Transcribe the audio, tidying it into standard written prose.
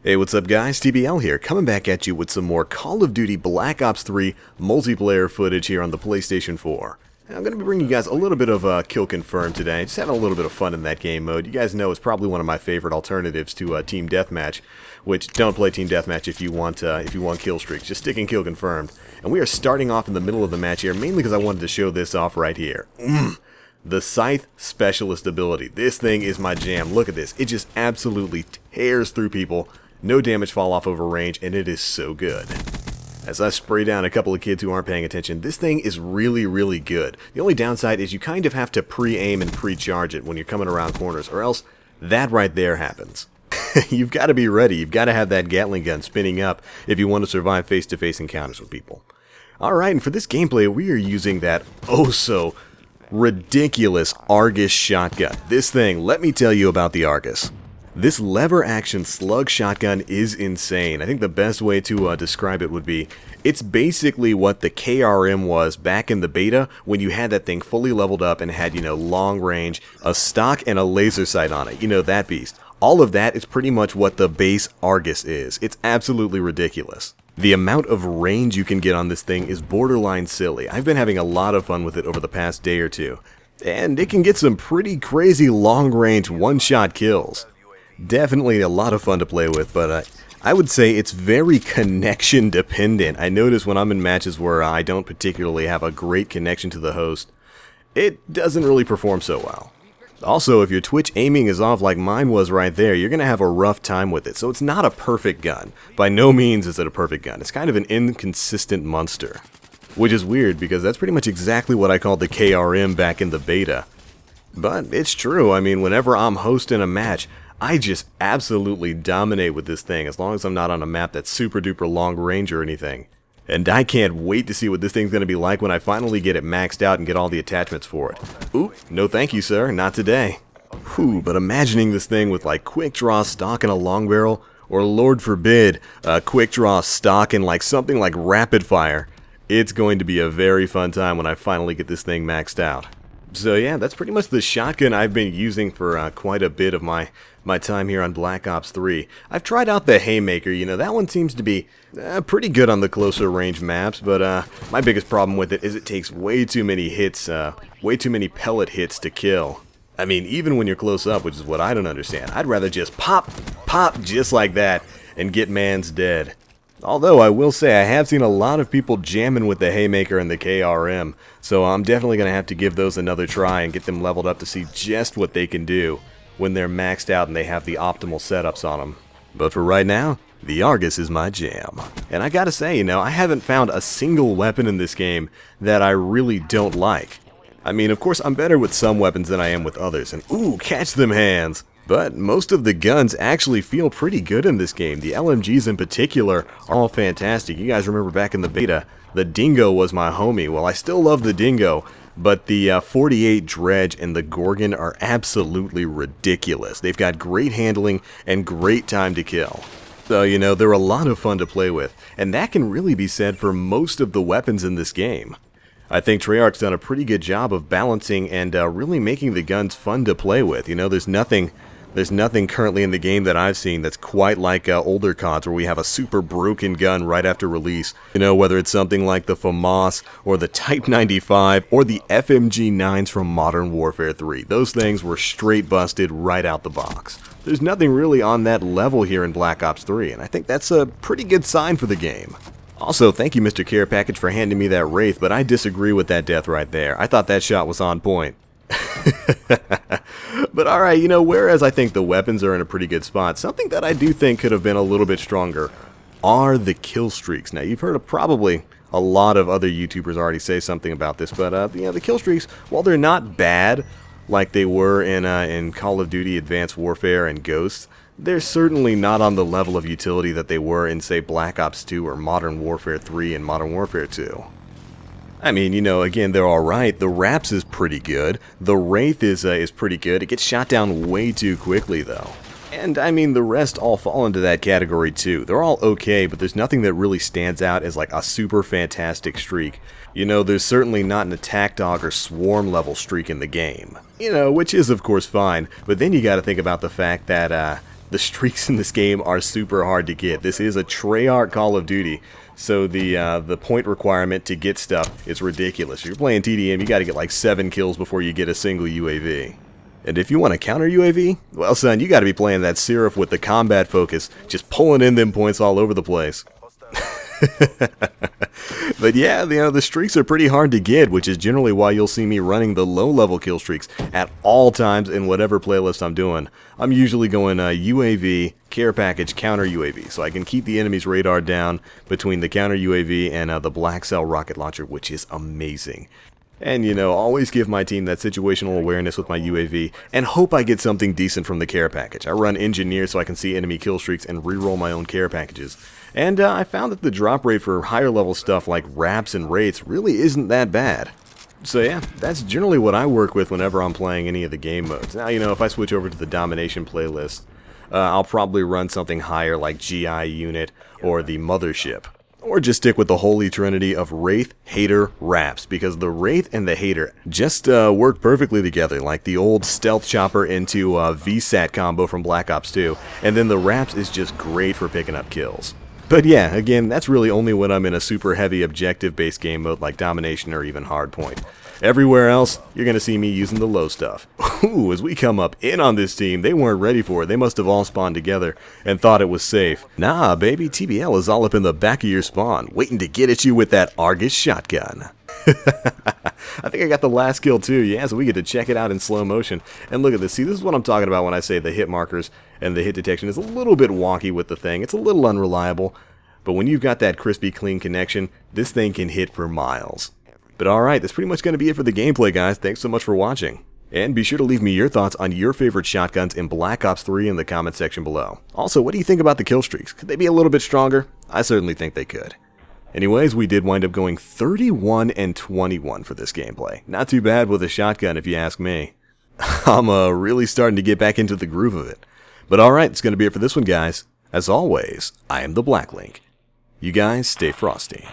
Hey, what's up guys, TBL here, coming back at you with some more Call of Duty Black Ops 3 multiplayer footage here on the PlayStation 4. I'm going to be bringing you guys a little bit of Kill Confirmed today, just having a little bit of fun in that game mode. You guys know it's probably one of my favorite alternatives to Team Deathmatch, which don't play Team Deathmatch if you want kill streaks, just stick in Kill Confirmed. And we are starting off in the middle of the match here, mainly because I wanted to show this off right here. The Scythe Specialist ability. This thing is my jam. Look at this. It just absolutely tears through people. No damage fall off over range, and it is so good. As I spray down a couple of kids who aren't paying attention, this thing is really, really good. The only downside is you kind of have to pre-aim and pre-charge it when you're coming around corners, or else that right there happens. You've got to be ready. You've got to have that Gatling gun spinning up if you want to survive face-to-face encounters with people. Alright, and for this gameplay, we are using that oh-so ridiculous ARGUS shotgun. This thing, let me tell you about the ARGUS. This lever-action slug shotgun is insane. I think the best way to describe it would be, it's basically what the KRM was back in the beta when you had that thing fully leveled up and had, long range, a stock and a laser sight on it. That beast. All of that is pretty much what the base ARGUS is. It's absolutely ridiculous. The amount of range you can get on this thing is borderline silly. I've been having a lot of fun with it over the past day or two. And it can get some pretty crazy long-range one-shot kills. Definitely a lot of fun to play with, but I would say it's very connection dependent. I notice when I'm in matches where I don't particularly have a great connection to the host, it doesn't really perform so well. Also, if your Twitch aiming is off like mine was right there, you're going to have a rough time with it. So it's not a perfect gun. By no means is it a perfect gun. It's kind of an inconsistent monster. Which is weird because that's pretty much exactly what I called the KRM back in the beta. But it's true. I mean, whenever I'm hosting a match, I just absolutely dominate with this thing as long as I'm not on a map that's super duper long range or anything. And I can't wait to see what this thing's going to be like when I finally get it maxed out and get all the attachments for it. Ooh, no thank you sir, not today. Whew, but imagining this thing with like quick draw stock and a long barrel, or Lord forbid, a quick draw stock and like something like rapid fire, it's going to be a very fun time when I finally get this thing maxed out. So yeah, that's pretty much the shotgun I've been using for quite a bit of my time here on Black Ops 3. I've tried out the Haymaker, that one seems to be pretty good on the closer range maps, but my biggest problem with it is it takes way too many hits, way too many pellet hits to kill. I mean, even when you're close up, which is what I don't understand, I'd rather just pop just like that and get man's dead. Although I will say I have seen a lot of people jamming with the Haymaker and the KRM, so I'm definitely going to have to give those another try and get them leveled up to see just what they can do when they're maxed out and they have the optimal setups on them. But for right now, the ARGUS is my jam. And I gotta say, I haven't found a single weapon in this game that I really don't like. I mean, of course, I'm better with some weapons than I am with others, and ooh, catch them hands! But most of the guns actually feel pretty good in this game. The LMGs in particular are all fantastic. You guys remember back in the beta, the Dingo was my homie. Well, I still love the Dingo, but the 48 Dredge and the Gorgon are absolutely ridiculous. They've got great handling and great time to kill. So, they're a lot of fun to play with, and that can really be said for most of the weapons in this game. I think Treyarch's done a pretty good job of balancing and really making the guns fun to play with. There's nothing currently in the game that I've seen that's quite like older CODs where we have a super broken gun right after release. Whether it's something like the FAMAS or the Type 95 or the FMG9s from Modern Warfare 3. Those things were straight busted right out the box. There's nothing really on that level here in Black Ops 3, and I think that's a pretty good sign for the game. Also, thank you Mr. Care Package for handing me that Wraith, but I disagree with that death right there. I thought that shot was on point. But alright, whereas I think the weapons are in a pretty good spot, something that I do think could have been a little bit stronger are the kill streaks. Now, you've heard of probably a lot of other YouTubers already say something about this, but the kill streaks, while they're not bad like they were in Call of Duty Advanced Warfare and Ghosts, they're certainly not on the level of utility that they were in, say, Black Ops 2 or Modern Warfare 3 and Modern Warfare 2. I mean, again, they're alright. The Raps is pretty good. The Wraith is pretty good. It gets shot down way too quickly, though. And, I mean, the rest all fall into that category, too. They're all okay, but there's nothing that really stands out as, like, a super fantastic streak. There's certainly not an attack dog or swarm level streak in the game. Which is, of course, fine. But then you gotta think about the fact that, the streaks in this game are super hard to get. This is a Treyarch Call of Duty, so the point requirement to get stuff is ridiculous. If you're playing TDM, you got to get like 7 kills before you get a single UAV. And if you want to counter UAV, well son, you got to be playing that Seraph with the combat focus, just pulling in them points all over the place. But yeah, the streaks are pretty hard to get, which is generally why you'll see me running the low-level kill streaks at all times in whatever playlist I'm doing. I'm usually going UAV, care package, counter UAV, so I can keep the enemy's radar down between the counter UAV and the Black Cell rocket launcher, which is amazing. And, always give my team that situational awareness with my UAV, and hope I get something decent from the care package. I run engineer so I can see enemy kill streaks and reroll my own care packages. And I found that the drop rate for higher level stuff like wraps and rates really isn't that bad. So yeah, that's generally what I work with whenever I'm playing any of the game modes. Now, if I switch over to the domination playlist, I'll probably run something higher like GI unit or the mothership. Or just stick with the holy trinity of Wraith, Hater, Wraps, because the Wraith and the Hater just work perfectly together, like the old stealth chopper into VSAT combo from Black Ops 2, and then the Wraps is just great for picking up kills. But yeah, again, that's really only when I'm in a super heavy objective-based game mode like Domination or even Hardpoint. Everywhere else, you're going to see me using the low stuff. Ooh, as we come up in on this team, they weren't ready for it. They must have all spawned together and thought it was safe. Nah, baby, TBL is all up in the back of your spawn, waiting to get at you with that Argus shotgun. I think I got the last kill too, yeah, so we get to check it out in slow motion. And look at this, see, this is what I'm talking about when I say the hit markers and the hit detection is a little bit wonky with the thing. It's a little unreliable, but when you've got that crispy clean connection, this thing can hit for miles. But alright, that's pretty much going to be it for the gameplay, guys. Thanks so much for watching. And be sure to leave me your thoughts on your favorite shotguns in Black Ops 3 in the comment section below. Also, what do you think about the kill streaks? Could they be a little bit stronger? I certainly think they could. Anyways, we did wind up going 31 and 21 for this gameplay. Not too bad with a shotgun if you ask me. I'm really starting to get back into the groove of it. But alright, it's going to be it for this one, guys. As always, I am the Black Link. You guys stay frosty.